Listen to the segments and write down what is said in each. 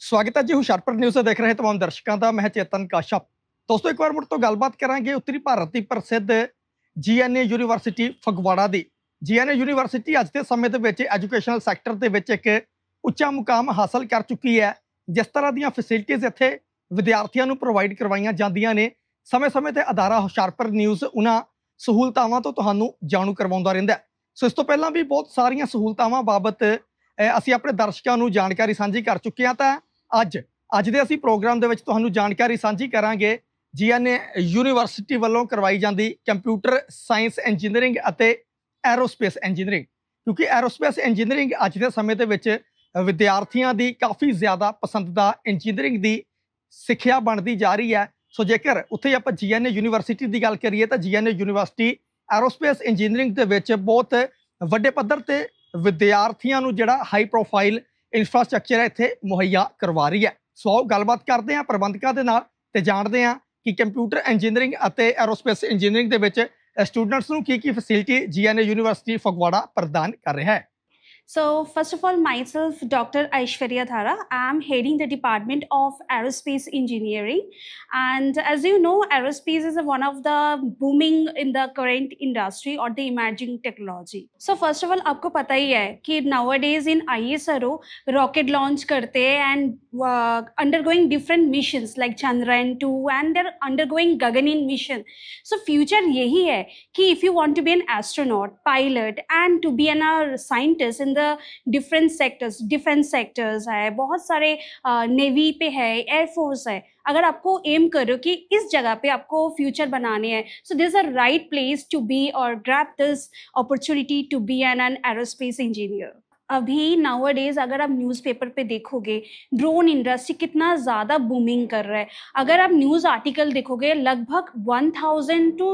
स्वागत है जी ਹੁਸ਼ਿਆਰਪੁਰ ਨਿਊਜ਼ ਦੇਖ ਰਹੇ तमाम ਦਰਸ਼ਕਾਂ ਦਾ। ਮੈਂ ਚੇਤਨ ਕਾਸ਼ਪ। ਦੋਸਤੋ ਇੱਕ ਵਾਰ ਮੁੜ ਤੋਂ ਗੱਲਬਾਤ ਕਰਾਂਗੇ ਉੱਤਰੀ ਭਾਰਤ ਦੀ ਪ੍ਰਸਿੱਧ ਜੀਐਨਏ ਯੂਨੀਵਰਸਿਟੀ ਫਗਵਾੜਾ ਦੀ। ਜੀਐਨਏ ਯੂਨੀਵਰਸਿਟੀ ਅੱਜ ਦੇ ਸਮੇਂ ਦੇ ਵਿੱਚ ਐਜੂਕੇਸ਼ਨਲ ਸੈਕਟਰ ਦੇ ਵਿੱਚ ਇੱਕ ਉੱਚਾ ਮੁਕਾਮ ਹਾਸਲ ਕਰ ਚੁੱਕੀ ਹੈ। ਜਿਸ ਤਰ੍ਹਾਂ ਦੀਆਂ ਫੈਸਿਲਿਟੀਜ਼ ਇੱਥੇ ਵਿਦਿਆਰਥੀਆਂ ਨੂੰ ਪ੍ਰੋਵਾਈਡ ਕਰਵਾਈਆਂ ਜਾਂਦੀਆਂ ਨੇ, ਸਮੇਂ-ਸਮੇਂ ਤੇ ਅਦਾਰਾ ਹੁਸ਼ਿਆਰਪੁਰ ਨਿਊਜ਼ ਉਹਨਾਂ ਸਹੂਲਤਾਵਾਂ ਤੋਂ ਤੁਹਾਨੂੰ ਜਾਣੂ ਕਰਵਾਉਂਦਾ ਰਹਿੰਦਾ ਹੈ। ਸੋ ਇਸ ਤੋਂ ਪਹਿਲਾਂ ਵੀ ਬਹੁਤ ਸਾਰੀਆਂ ਸਹੂਲਤਾਵਾਂ ਬਾਬਤ ਅਸੀਂ ਆਪਣੇ ਦਰਸ਼ਕਾਂ ਨੂੰ ਜਾਣਕਾਰੀ ਸਾਂਝੀ ਕਰ ਚੁੱਕੇ ਹਾਂ। ਤਾਂ ਅੱਜ ਦੇ ਅਸੀਂ ਪ੍ਰੋਗਰਾਮ ਦੇ ਵਿੱਚ ਤੁਹਾਨੂੰ ਜਾਣਕਾਰੀ ਸਾਂਝੀ ਕਰਾਂਗੇ ਜੀਐਨਏ ਯੂਨੀਵਰਸਿਟੀ ਵੱਲੋਂ ਕਰਵਾਈ ਜਾਂਦੀ ਕੰਪਿਊਟਰ ਸਾਇੰਸ ਇੰਜੀਨੀਅਰਿੰਗ ਅਤੇ ਐਰੋਸਪੇਸ ਇੰਜੀਨੀਅਰਿੰਗ, ਕਿਉਂਕਿ ਐਰੋਸਪੇਸ ਇੰਜੀਨੀਅਰਿੰਗ ਅੱਜ ਦੇ ਸਮੇਂ ਦੇ ਵਿੱਚ ਵਿਦਿਆਰਥੀਆਂ ਦੀ ਕਾਫੀ ਜ਼ਿਆਦਾ ਪਸੰਦੀਦਾ ਇੰਜੀਨੀਅਰਿੰਗ ਦੀ ਸਿੱਖਿਆ ਬਣਦੀ ਜਾ ਰਹੀ ਹੈ। ਸੋ ਜੇਕਰ ਉੱਥੇ ਆਪਾਂ ਜੀਐਨਏ ਯੂਨੀਵਰਸਿਟੀ ਦੀ ਗੱਲ ਕਰੀਏ ਤਾਂ ਜੀਐਨਏ ਯੂਨੀਵਰਸਿਟੀ ਐਰੋਸਪੇਸ ਇੰਜੀਨੀਅਰਿੰਗ ਦੇ ਵਿੱਚ ਬਹੁਤ ਵੱਡੇ ਪੱਧਰ ਤੇ ਵਿਦਿਆਰਥੀਆਂ ਨੂੰ ਜਿਹੜਾ ਹਾਈ ਪ੍ਰੋਫਾਈਲ ਇੰਫਰਾਸਟ੍ਰਕਚਰ ਇੱਥੇ ਮੁਹੱਈਆ ਕਰਵਾ ਰਹੀ ਹੈ। ਸੋ ਆਓ ਗੱਲਬਾਤ ਕਰਦੇ ਹਾਂ ਪ੍ਰਬੰਧਕਾਂ ਦੇ ਨਾਲ ਤੇ ਜਾਣਦੇ ਹਾਂ ਕਿ ਕੰਪਿਊਟਰ ਇੰਜੀਨੀਅਰਿੰਗ ਅਤੇ ਐਰੋਸਪੇਸ ਇੰਜੀਨੀਅਰਿੰਗ ਦੇ ਵਿੱਚ ਸਟੂਡੈਂਟਸ ਨੂੰ ਕੀ ਫੈਸਿਲਿਟੀ ਜੀਐਨਏ ਯੂਨੀਵਰਸਿਟੀ ਫਗਵਾੜਾ ਪ੍ਰਦਾਨ ਕਰ ਰਿਹਾ ਹੈ। So first of all, myself, Dr. Aishwarya Thara. I am heading the Department of Aerospace Engineering. And as you know, aerospace is one of the booming in the current industry or the emerging technology. So first of all, आपको पता ही है कि nowadays in ISRO, rocket launch करते हैं and undergoing different missions like Chandrayaan 2 and they're undergoing Gaganyaan mission. So future यही है कि if you want to be an astronaut, pilot and to be an scientist in the different sectors, defence sectors है, बहुत सारे navy पे है, air force है। अगर आपको एम करो कि इस जगह पे आपको फ्यूचर बनाने हैं, so this a right place to be और grab this opportunity to be an aerospace engineer. अभी नाउअडेज अगर आप न्यूज़पेपर पे देखोगे ड्रोन इंडस्ट्री कितना ज़्यादा बूमिंग कर रहा है। अगर आप न्यूज़ आर्टिकल देखोगे लगभग 1000 टू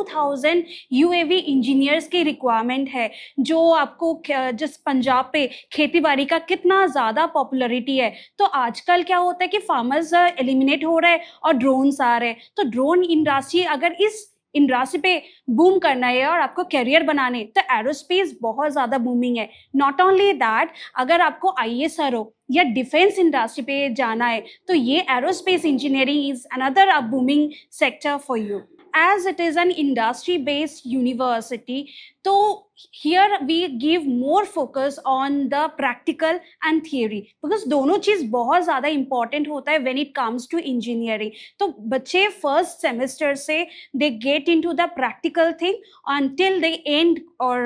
2000 यूएवी इंजीनियर्स की रिक्वायरमेंट है, जो आपको जिस पंजाब पे खेती बाड़ी का कितना ज़्यादा पॉपुलरिटी है। तो आजकल क्या होता है कि फार्मर्स एलिमिनेट हो रहे हैं और ड्रोन्स आ रहे हैं। तो ड्रोन इंडस्ट्री अगर इस इंडस्ट्री पे बूम करना है और आपको करियर बनाने तो एरोस्पेस बहुत ज़्यादा बूमिंग है। नॉट ओनली दैट, अगर आपको ISRO या डिफेंस इंडस्ट्री पे जाना है तो ये aerospace engineering is another a booming sector for you as it is an industry based university. So here we give more focus on the practical and theory because दोनों चीज़ बहुत ज़्यादा important होता है when it comes to engineering. तो बच्चे first semester से they get into the practical thing until they end or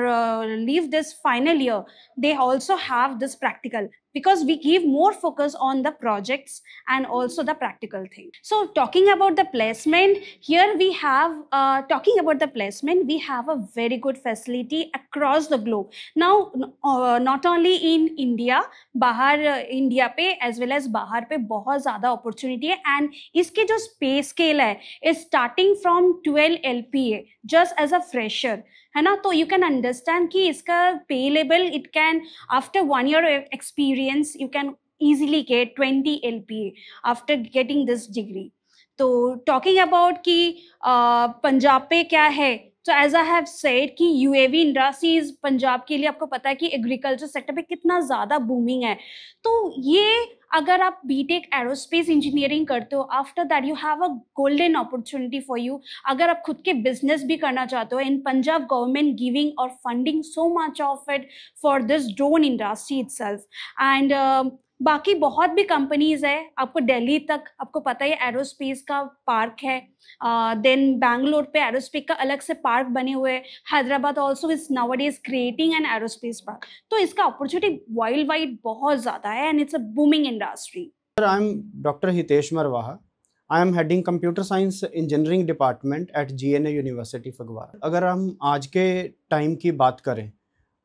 leave this final year. They also have this practical because we give more focus on the projects and also the practical thing. So talking about the placement, here we have we have a very good facility across the globe. Now not only in India, बाहर India पे as well as बाहर पे बहुत ज़्यादा opportunity है and इसके जो space scale है is starting from 12 LPA just as a fresher, है ना। तो यू कैन अंडरस्टैंड कि इसका पे level it can after 1 year experience you can easily get 20 LPA after getting this degree. तो टॉकिंग अबाउट कि पंजाब पे क्या है, तो एज आई हैव सेड कि यूएवी इंडस्ट्रीज पंजाब के लिए आपको पता है कि एग्रीकल्चर सेक्टर पे कितना ज़्यादा बूमिंग है। तो ये अगर आप बीटेक एरोस्पेस इंजीनियरिंग करते हो, after that you have a golden opportunity for you. अगर आप खुद के बिजनेस भी करना चाहते हो, इन पंजाब गवर्नमेंट गिविंग और funding so much of it for this drone industry itself. And बाकी बहुत भी कंपनीज है, आपको दिल्ली तक आपको पता है एरोस्पेस का पार्क है। देन बैंगलोर पे एरोस्पेस का अलग से पार्क बने हुए हैं। Hyderabad also is nowadays creating an aerospace park. तो इसका अपॉर्चुनिटी वर्ल्ड वाइड बहुत ज़्यादा है and it's a booming industry. I am doctor Hitesh Marwaha. I am heading computer science engineering department at GNA university Phagwara. अगर हम आज के टाइम की बात करें,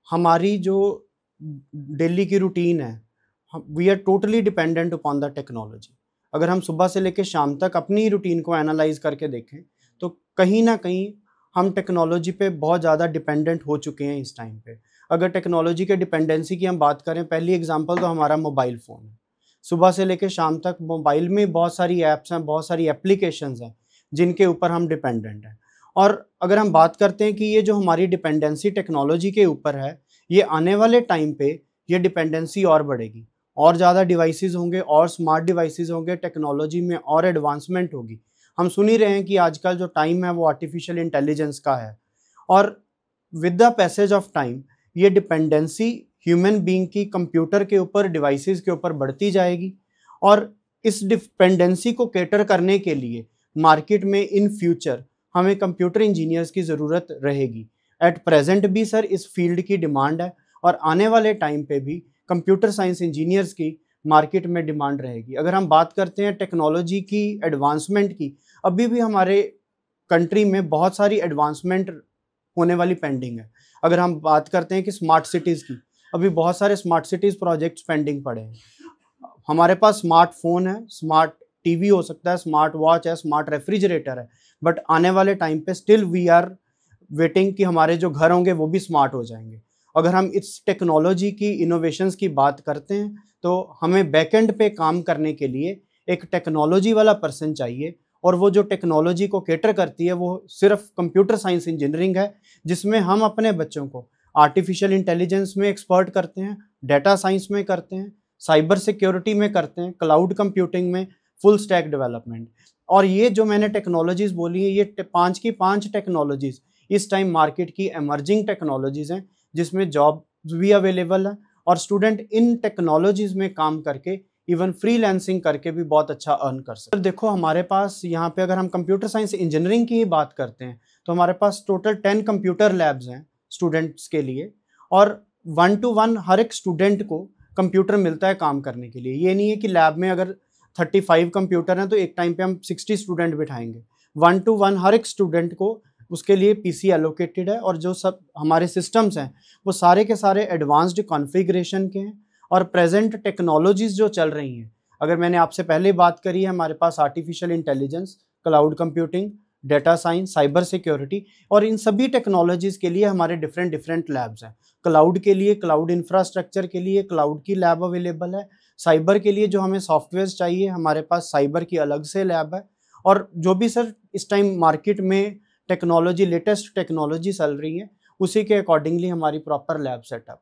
हमारी जो डेली की रूटीन है, we are totally dependent upon the technology. अगर हम सुबह से लेकर शाम तक अपनी रूटीन को एनालाइज करके देखें तो कहीं ना कहीं हम टेक्नोलॉजी पे बहुत ज़्यादा डिपेंडेंट हो चुके हैं इस टाइम पे। अगर टेक्नोलॉजी के डिपेंडेंसी की हम बात करें, पहली एग्जांपल तो हमारा मोबाइल फ़ोन है। सुबह से लेकर शाम तक मोबाइल में बहुत सारी ऐप्स हैं, बहुत सारी एप्लीकेशंस हैं जिनके ऊपर हम डिपेंडेंट हैं। और अगर हम बात करते हैं कि ये जो हमारी डिपेंडेंसी टेक्नोलॉजी के ऊपर है, ये आने वाले टाइम पे ये डिपेंडेंसी और बढ़ेगी। और ज़्यादा डिवाइसेस होंगे और स्मार्ट डिवाइसेस होंगे, टेक्नोलॉजी में और एडवांसमेंट होगी। हम सुन ही रहे हैं कि आजकल जो टाइम है वो आर्टिफिशियल इंटेलिजेंस का है, और with the passage of time ये डिपेंडेंसी ह्यूमन बीइंग की कंप्यूटर के ऊपर, डिवाइसेस के ऊपर बढ़ती जाएगी। और इस डिपेंडेंसी को कैटर करने के लिए मार्केट में इन फ्यूचर हमें कंप्यूटर इंजीनियर्स की ज़रूरत रहेगी। एट प्रेजेंट भी सर इस फील्ड की डिमांड है, और आने वाले टाइम पे भी कंप्यूटर साइंस इंजीनियर्स की मार्केट में डिमांड रहेगी। अगर हम बात करते हैं टेक्नोलॉजी की एडवांसमेंट की, अभी भी हमारे कंट्री में बहुत सारी एडवांसमेंट होने वाली पेंडिंग है। अगर हम बात करते हैं कि स्मार्ट सिटीज़ की, अभी बहुत सारे स्मार्ट सिटीज़ प्रोजेक्ट्स पेंडिंग पड़े हैं। हमारे पास स्मार्टफोन है, स्मार्ट टीवी हो सकता है, स्मार्ट वॉच है, स्मार्ट रेफ्रिजरेटर है, बट आने वाले टाइम पे स्टिल वी आर वेटिंग कि हमारे जो घर होंगे वो भी स्मार्ट हो जाएंगे। अगर हम इस टेक्नोलॉजी की इनोवेशंस की बात करते हैं तो हमें बैकएंड पे काम करने के लिए एक टेक्नोलॉजी वाला पर्सन चाहिए, और वो जो टेक्नोलॉजी को कैटर करती है वो सिर्फ कंप्यूटर साइंस इंजीनियरिंग है, जिसमें हम अपने बच्चों को आर्टिफिशियल इंटेलिजेंस में एक्सपर्ट करते हैं, डाटा साइंस में करते हैं, साइबर सिक्योरिटी में करते हैं, क्लाउड कंप्यूटिंग में, फुल स्टैक डेवलपमेंट। और ये जो मैंने टेक्नोलॉजीज़ बोली है, ये 5 की 5 टेक्नोलॉजीज़ इस टाइम मार्केट की एमर्जिंग टेक्नोलॉजीज़ हैं, जिसमें जॉब भी अवेलेबल है, और स्टूडेंट इन टेक्नोलॉजीज़ में काम करके इवन फ्रीलांसिंग करके भी बहुत अच्छा अर्न कर सकते हैं। देखो हमारे पास यहाँ पे अगर हम कंप्यूटर साइंस इंजीनियरिंग की ही बात करते हैं तो हमारे पास टोटल 10 कंप्यूटर लैब्स हैं स्टूडेंट्स के लिए, और 1 to 1 हर एक स्टूडेंट को कंप्यूटर मिलता है काम करने के लिए। ये नहीं है कि लैब में अगर 35 कंप्यूटर हैं तो एक टाइम पे हम 60 स्टूडेंट बिठाएंगे। 1 to 1 हर एक स्टूडेंट को उसके लिए पीसी एलोकेटेड है, और जो सब हमारे सिस्टम्स हैं वो सारे के सारे एडवांस्ड कॉन्फ़िगरेशन के हैं। और प्रेजेंट टेक्नोलॉजीज़ जो चल रही हैं, अगर मैंने आपसे पहले बात करी है, हमारे पास artificial intelligence, cloud computing, data science, cyber security, और इन सभी टेक्नोलॉजीज़ के लिए हमारे डिफरेंट लैब्स हैं। क्लाउड के लिए, क्लाउड इंफ्रास्ट्रक्चर के लिए क्लाउड की लैब अवेलेबल है। साइबर के लिए जो हमें सॉफ्टवेयर चाहिए, हमारे पास साइबर की अलग से लैब है। और जो भी सर इस टाइम मार्केट में टेक्नोलॉजी, लेटेस्ट टेक्नोलॉजी चल रही है, उसी के अकॉर्डिंगली हमारी प्रॉपर लैब सेटअप।